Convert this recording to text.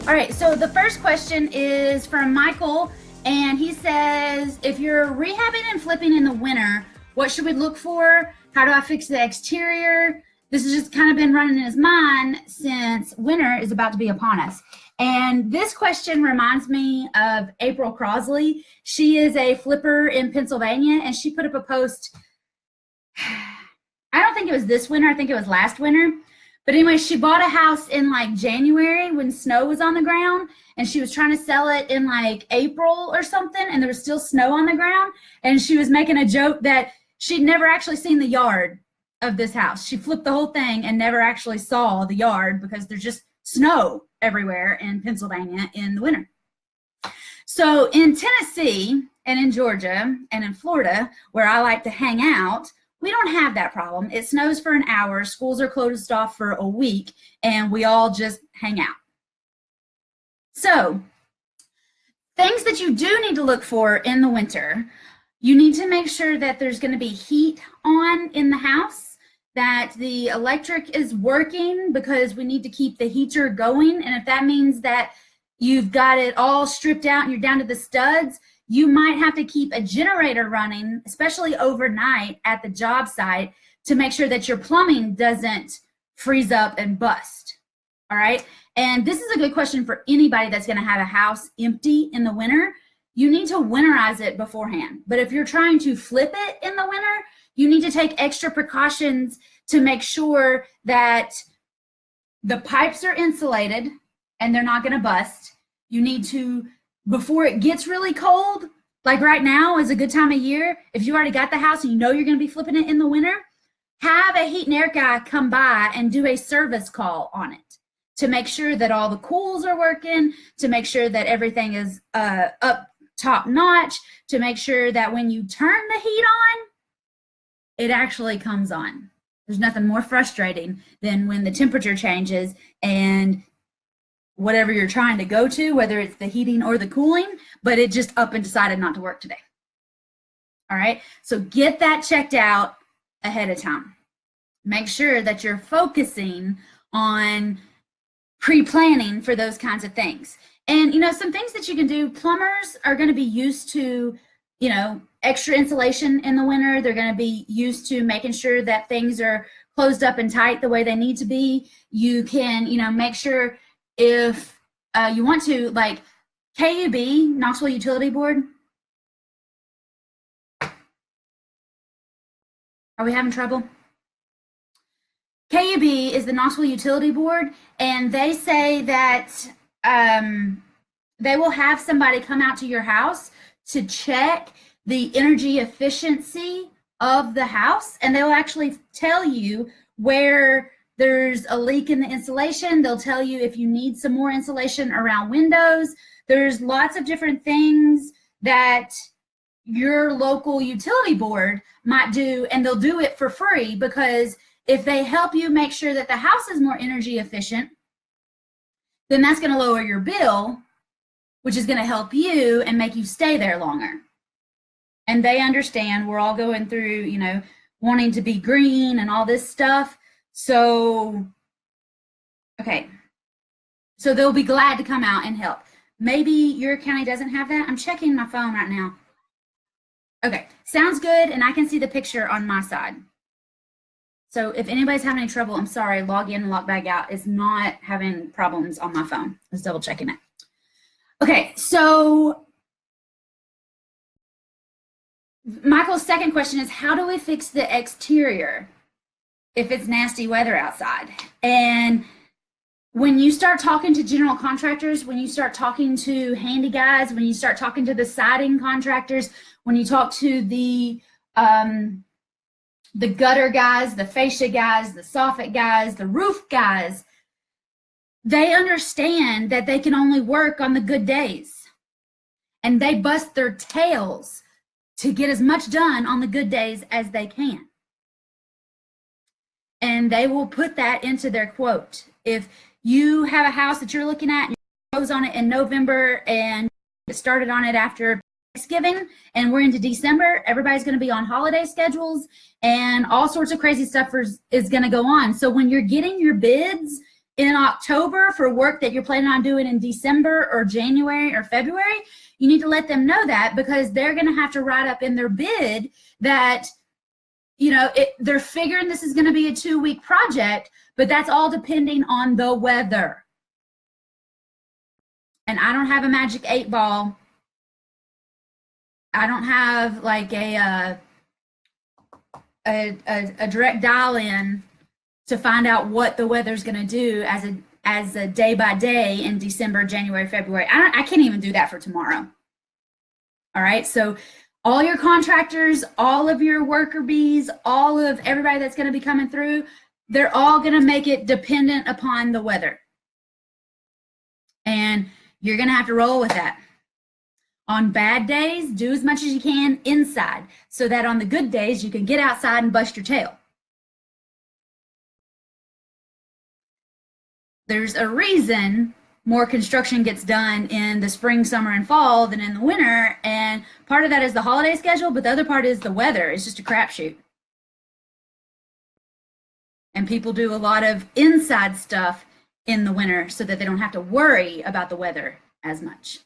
All right, so the first question is from Michael, and he says, if you're rehabbing and flipping in the winter, what should we look for? How do I fix the exterior? This has just kind of been running in his mind since winter is about to be upon us. And this question reminds me of April Crosley. She is a flipper in Pennsylvania, and she put up a post, I don't think it was this winter, I think it was last winter. But anyway, she bought a house in like January when snow was on the ground, and she was trying to sell it in like April or something, and there was still snow on the ground. And she was making a joke that she'd never actually seen the yard of this house. She flipped the whole thing and never actually saw the yard because there's just snow everywhere in Pennsylvania in the winter. So in Tennessee and in Georgia and in Florida, where I like to hang out, we don't have that problem. It snows for an hour, schools are closed off for a week, and we all just hang out. So, things that you do need to look for in the winter, you need to make sure that there's going to be heat on in the house, that the electric is working because we need to keep the heater going. And if that means that you've got it all stripped out and you're down to the studs, you might have to keep a generator running, especially overnight at the job site, to make sure that your plumbing doesn't freeze up and bust. All right. And this is a good question for anybody that's going to have a house empty in the winter. You need to winterize it beforehand. But if you're trying to flip it in the winter, you need to take extra precautions to make sure that the pipes are insulated and they're not going to bust. You need to, before it gets really cold, like right now is a good time of year, if you already got the house and you know you're going to be flipping it in the winter, have a heat and air guy come by and do a service call on it to make sure that all the cools are working, to make sure that everything is up top notch, to make sure that when you turn the heat on, it actually comes on. There's nothing more frustrating than when the temperature changes and whatever you're trying to go to, whether it's the heating or the cooling, but it just up and decided not to work today. All right, so get that checked out ahead of time. Make sure that you're focusing on pre-planning for those kinds of things. And, you know, some things that you can do, plumbers are going to be used to, you know, extra insulation in the winter. They're going to be used to making sure that things are closed up and tight the way they need to be. You can, you know, make sure if you want to, like KUB, Knoxville Utility Board. Are we having trouble? KUB is the Knoxville Utility Board, and they say that they will have somebody come out to your house to check the energy efficiency of the house, and they'll actually tell you where there's a leak in the insulation. They'll tell you if you need some more insulation around windows. There's lots of different things that your local utility board might do, and they'll do it for free, because if they help you make sure that the house is more energy efficient, then that's going to lower your bill, which is going to help you and make you stay there longer. And they understand we're all going through, you know, wanting to be green and all this stuff. So, okay, so they'll be glad to come out and help. Maybe your county doesn't have that. I'm checking my phone right now. Okay, sounds good, and I can see the picture on my side. So if anybody's having any trouble, I'm sorry, log in and log back out is not having problems on my phone. I was double checking it. Okay, so Michael's second question is, how do we fix the exterior if it's nasty weather outside? And when you start talking to general contractors, when you start talking to handy guys, when you start talking to the siding contractors, when you talk to the gutter guys, the fascia guys, the soffit guys, the roof guys, they understand that they can only work on the good days. And they bust their tails to get as much done on the good days as they can. And they will put that into their quote. If you have a house that you're looking at and you close on it in November and started on it after Thanksgiving and we're into December, everybody's going to be on holiday schedules and all sorts of crazy stuff is going to go on. So when you're getting your bids in October for work that you're planning on doing in December or January or February, you need to let them know that, because they're going to have to write up in their bid that, you know, they're figuring this is going to be a 2-week project, but that's all depending on the weather. And I don't have a magic 8-ball. I don't have like a direct dial in to find out what the weather's going to do as a day by day in December, January, February. I can't even do that for tomorrow. All right. So all your contractors, all of your worker bees, all of everybody that's going to be coming through, they're all going to make it dependent upon the weather. And you're going to have to roll with that. On bad days, do as much as you can inside, so that on the good days, you can get outside and bust your tail. There's a reason more construction gets done in the spring, summer, and fall than in the winter. And part of that is the holiday schedule, but the other part is the weather. It's just a crapshoot. And people do a lot of inside stuff in the winter so that they don't have to worry about the weather as much.